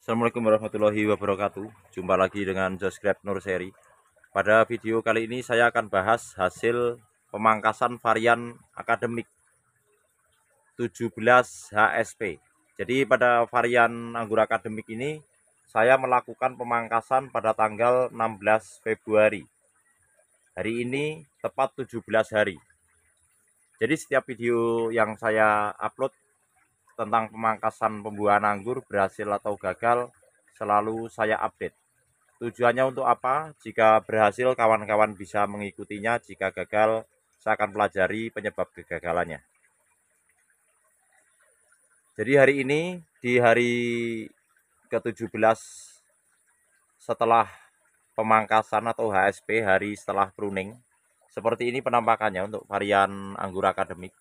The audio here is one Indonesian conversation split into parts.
Assalamualaikum warahmatullahi wabarakatuh. Jumpa lagi dengan Josgrad Nurseri. Pada video kali ini saya akan bahas hasil pemangkasan varian akademik 17 HSP. Jadi pada varian anggur akademik ini saya melakukan pemangkasan pada tanggal 16 Februari. Hari ini tepat 17 hari. Jadi setiap video yang saya upload tentang pemangkasan pembuahan anggur berhasil atau gagal selalu saya update. Tujuannya untuk apa? Jika berhasil kawan-kawan bisa mengikutinya, jika gagal saya akan pelajari penyebab kegagalannya. Jadi hari ini di hari ke-17 setelah pemangkasan atau HSP, hari setelah pruning. Seperti ini penampakannya untuk varian anggur akademik.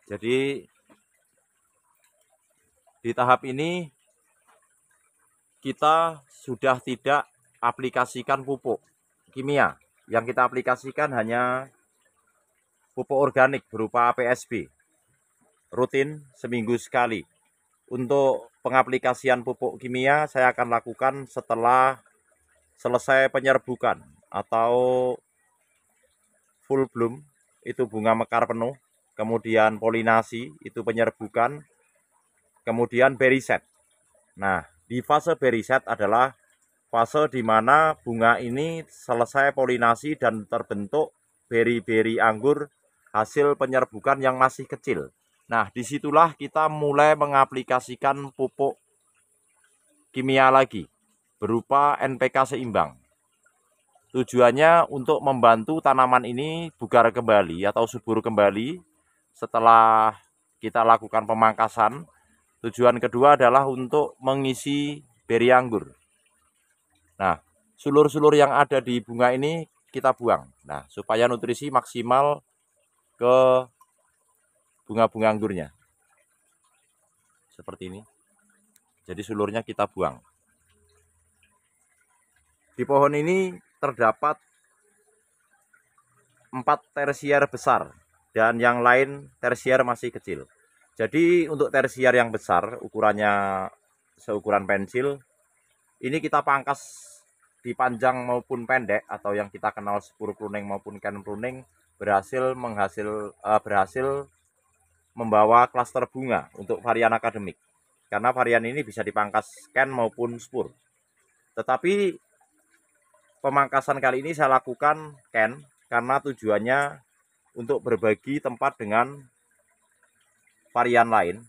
Jadi di tahap ini kita sudah tidak aplikasikan pupuk kimia. Yang kita aplikasikan hanya pupuk organik berupa PSB. Rutin seminggu sekali. Untuk pengaplikasian pupuk kimia saya akan lakukan setelah selesai penyerbukan atau full bloom, itu bunga mekar penuh. Kemudian polinasi, itu penyerbukan. Kemudian berry set. Nah, di fase berry set adalah fase di mana bunga ini selesai polinasi dan terbentuk beri-beri anggur hasil penyerbukan yang masih kecil. Nah, disitulah kita mulai mengaplikasikan pupuk kimia lagi berupa NPK seimbang. Tujuannya untuk membantu tanaman ini bugar kembali atau subur kembali setelah kita lakukan pemangkasan. Tujuan kedua adalah untuk mengisi beri anggur. Nah, sulur-sulur yang ada di bunga ini kita buang. Nah, supaya nutrisi maksimal ke bunga-bunga anggurnya. Seperti ini. Jadi sulurnya kita buang. Di pohon ini terdapat 4 tersier besar dan yang lain tersier masih kecil. Jadi untuk tersier yang besar, ukurannya seukuran pensil, ini kita pangkas di panjang maupun pendek atau yang kita kenal spur pruning maupun can pruning berhasil membawa klaster bunga untuk varian akademik. Karena varian ini bisa dipangkas can maupun spur. Tetapi pemangkasan kali ini saya lakukan can karena tujuannya untuk berbagi tempat dengan varian lain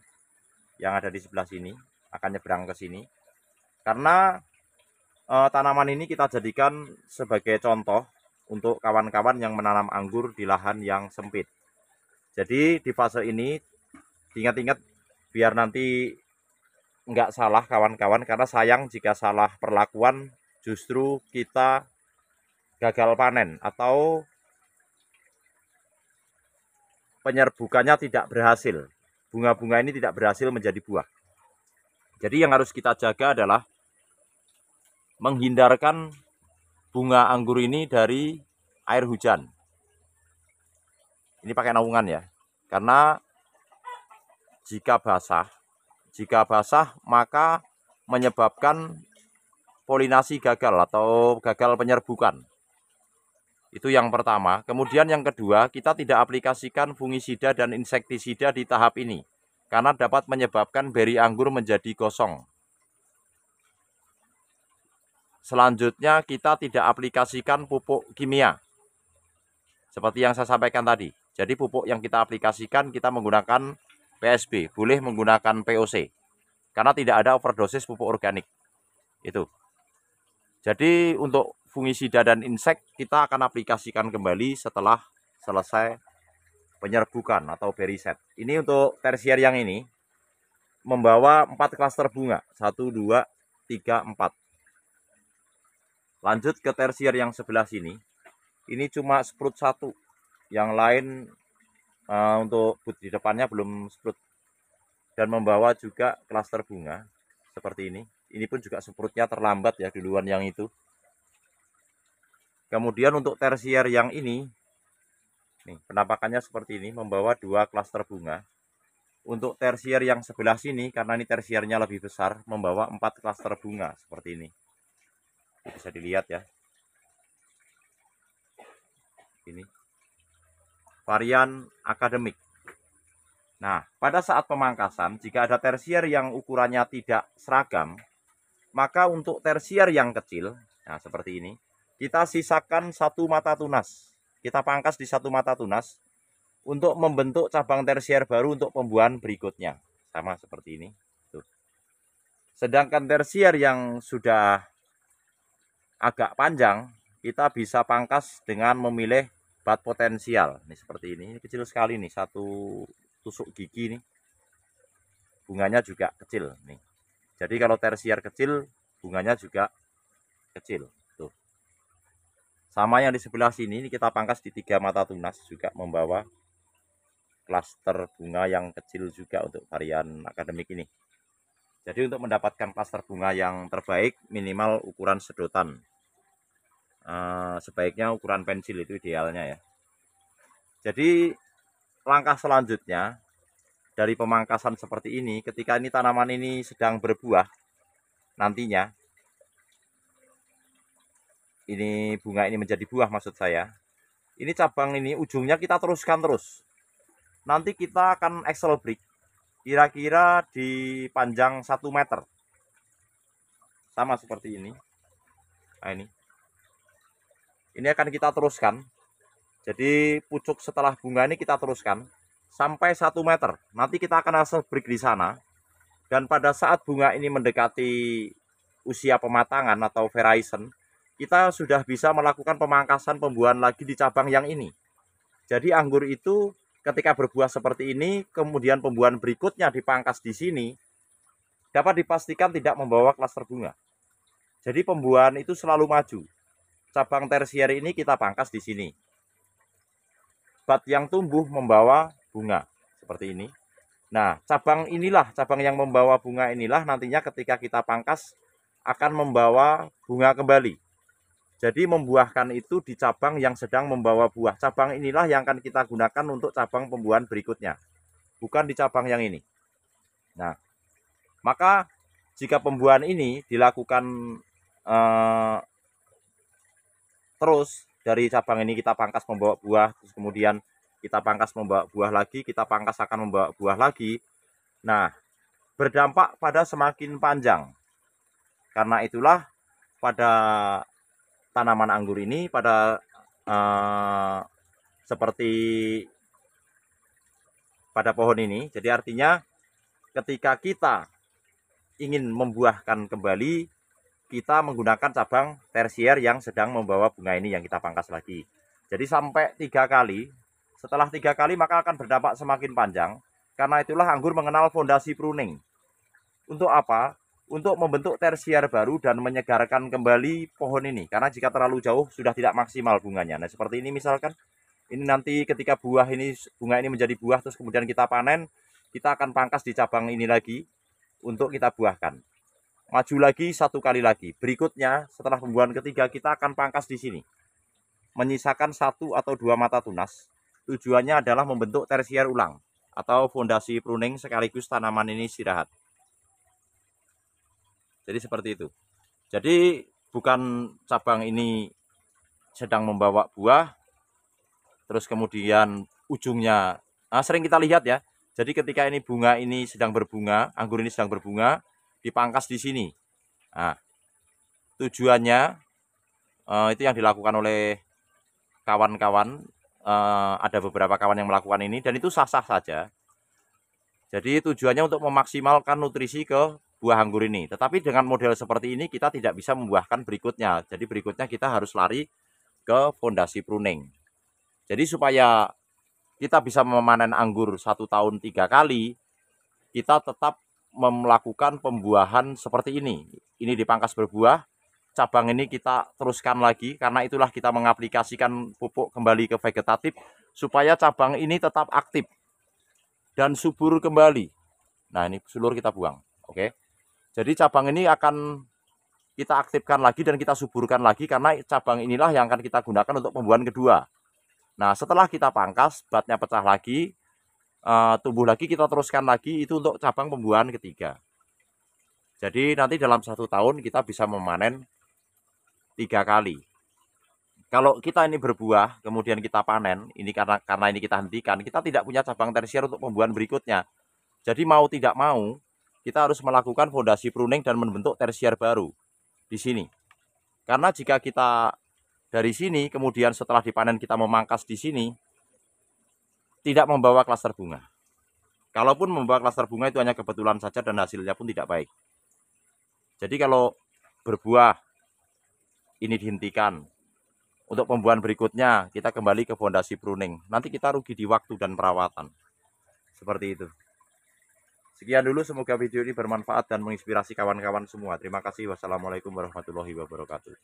yang ada di sebelah sini, akan nyebrang ke sini. Karena tanaman ini kita jadikan sebagai contoh untuk kawan-kawan yang menanam anggur di lahan yang sempit. Jadi di fase ini ingat-ingat biar nanti nggak salah kawan-kawan, karena sayang jika salah perlakuan justru kita gagal panen atau penyerbukannya tidak berhasil. Bunga-bunga ini tidak berhasil menjadi buah. Jadi yang harus kita jaga adalah menghindarkan bunga anggur ini dari air hujan. Ini pakai naungan ya. Karena jika basah maka menyebabkan polinasi gagal atau gagal penyerbukan. Itu yang pertama. Kemudian yang kedua, kita tidak aplikasikan fungisida dan insektisida di tahap ini. Karena dapat menyebabkan beri anggur menjadi gosong. Selanjutnya kita tidak aplikasikan pupuk kimia. Seperti yang saya sampaikan tadi. Jadi pupuk yang kita aplikasikan kita menggunakan PSB. Boleh menggunakan POC. Karena tidak ada overdosis pupuk organik. Itu. Jadi untuk fungisida dan insek kita akan aplikasikan kembali setelah selesai penyerbukan atau berry set. Ini untuk tersier yang ini membawa 4 klaster bunga. 1, 2, 3, 4. Lanjut ke tersier yang sebelah sini. Ini cuma sprut 1. Yang lain untuk bud di depannya belum sprut. Dan membawa juga klaster bunga seperti ini. Ini pun juga sprutnya terlambat ya duluan yang itu. Kemudian untuk tersier yang ini, nih penampakannya seperti ini, membawa 2 klaster bunga. untuk tersier yang sebelah sini, karena ini tersiernya lebih besar, membawa 4 klaster bunga seperti ini. Bisa dilihat ya. Ini varian akademik. Nah, pada saat pemangkasan, jika ada tersier yang ukurannya tidak seragam, maka untuk tersier yang kecil, nah seperti ini, kita sisakan satu mata tunas. Kita pangkas di satu mata tunas untuk membentuk cabang tersier baru untuk pembuahan berikutnya. Sama seperti ini. Tuh. Sedangkan tersier yang sudah agak panjang, kita bisa pangkas dengan memilih bat potensial. Ini seperti ini. Ini kecil sekali nih, satu tusuk gigi nih. Bunganya juga kecil nih. Jadi kalau tersier kecil, bunganya juga kecil. Tuh. Sama yang di sebelah sini, ini kita pangkas di 3 mata tunas, juga membawa klaster bunga yang kecil juga untuk varian akademik ini. Jadi untuk mendapatkan klaster bunga yang terbaik, minimal ukuran sedotan. Sebaiknya ukuran pensil itu idealnya ya. Jadi langkah selanjutnya dari pemangkasan seperti ini, ketika ini tanaman ini sedang berbuah, nantinya ini bunga ini menjadi buah maksud saya, ini cabang ini ujungnya kita teruskan terus. Nanti kita akan axle break kira-kira di panjang 1 meter, sama seperti ini. Nah, ini akan kita teruskan. Jadi pucuk setelah bunga ini kita teruskan sampai 1 meter. Nanti kita akan axle break di sana. Dan pada saat bunga ini mendekati usia pematangan atau veraison, kita sudah bisa melakukan pemangkasan pembuahan lagi di cabang yang ini. Jadi anggur itu ketika berbuah seperti ini, kemudian pembuahan berikutnya dipangkas di sini, dapat dipastikan tidak membawa klaster bunga. Jadi pembuahan itu selalu maju. Cabang tersier ini kita pangkas di sini. Bat yang tumbuh membawa bunga seperti ini. Nah, cabang inilah, cabang yang membawa bunga inilah nantinya ketika kita pangkas akan membawa bunga kembali. Jadi membuahkan itu di cabang yang sedang membawa buah. Cabang inilah yang akan kita gunakan untuk cabang pembuahan berikutnya, bukan di cabang yang ini. Nah, maka jika pembuahan ini dilakukan terus dari cabang ini kita pangkas membawa buah, terus kemudian kita pangkas membawa buah lagi, kita pangkas akan membawa buah lagi. Nah, berdampak pada semakin panjang. Karena itulah pada tanaman anggur ini, pada seperti pada pohon ini, jadi artinya ketika kita ingin membuahkan kembali, kita menggunakan cabang tersier yang sedang membawa bunga ini yang kita pangkas lagi. Jadi sampai 3 kali. Setelah 3 kali maka akan berdampak semakin panjang. Karena itulah anggur mengenal fondasi pruning. Untuk apa? Untuk membentuk tersier baru dan menyegarkan kembali pohon ini. Karena jika terlalu jauh sudah tidak maksimal bunganya. Nah seperti ini misalkan. Ini nanti ketika bunga ini menjadi buah terus kemudian kita panen, kita akan pangkas di cabang ini lagi untuk kita buahkan. Maju lagi 1 kali lagi. Berikutnya setelah pembuahan ketiga kita akan pangkas di sini. Menyisakan 1 atau 2 mata tunas. Tujuannya adalah membentuk tersier ulang atau fondasi pruning sekaligus tanaman ini istirahat. Jadi seperti itu. Jadi bukan cabang ini sedang membawa buah, terus kemudian ujungnya, sering kita lihat ya. Jadi ketika ini bunga ini sedang berbunga, anggur ini sedang berbunga, dipangkas di sini. Nah, tujuannya itu yang dilakukan oleh kawan-kawan. Ada beberapa kawan yang melakukan ini dan itu sah-sah saja. Jadi tujuannya untuk memaksimalkan nutrisi ke buah anggur ini. Tetapi dengan model seperti ini kita tidak bisa membuahkan berikutnya. Jadi berikutnya kita harus lari ke fondasi pruning. Jadi supaya kita bisa memanen anggur 1 tahun 3 kali, kita tetap melakukan pembuahan seperti ini. Ini dipangkas berbuah, cabang ini kita teruskan lagi, karena itulah kita mengaplikasikan pupuk kembali ke vegetatif, supaya cabang ini tetap aktif dan subur kembali. Nah ini sulur kita buang, oke. Jadi cabang ini akan kita aktifkan lagi dan kita suburkan lagi, karena cabang inilah yang akan kita gunakan untuk pembuahan kedua. Nah setelah kita pangkas, batnya pecah lagi, tumbuh lagi, kita teruskan lagi, itu untuk cabang pembuahan ketiga. Jadi nanti dalam 1 tahun kita bisa memanen 3 kali. Kalau kita ini berbuah, kemudian kita panen, ini karena ini kita hentikan, kita tidak punya cabang tersier untuk pembuahan berikutnya. Jadi mau tidak mau, kita harus melakukan fondasi pruning dan membentuk tersier baru di sini. Karena jika kita dari sini, kemudian setelah dipanen kita memangkas di sini, tidak membawa klaster bunga. Kalaupun membawa klaster bunga itu hanya kebetulan saja dan hasilnya pun tidak baik. Jadi kalau berbuah ini dihentikan, untuk pembuahan berikutnya kita kembali ke fondasi pruning. Nanti kita rugi di waktu dan perawatan. Seperti itu. Sekian dulu, semoga video ini bermanfaat dan menginspirasi kawan-kawan semua. Terima kasih. Wassalamualaikum warahmatullahi wabarakatuh.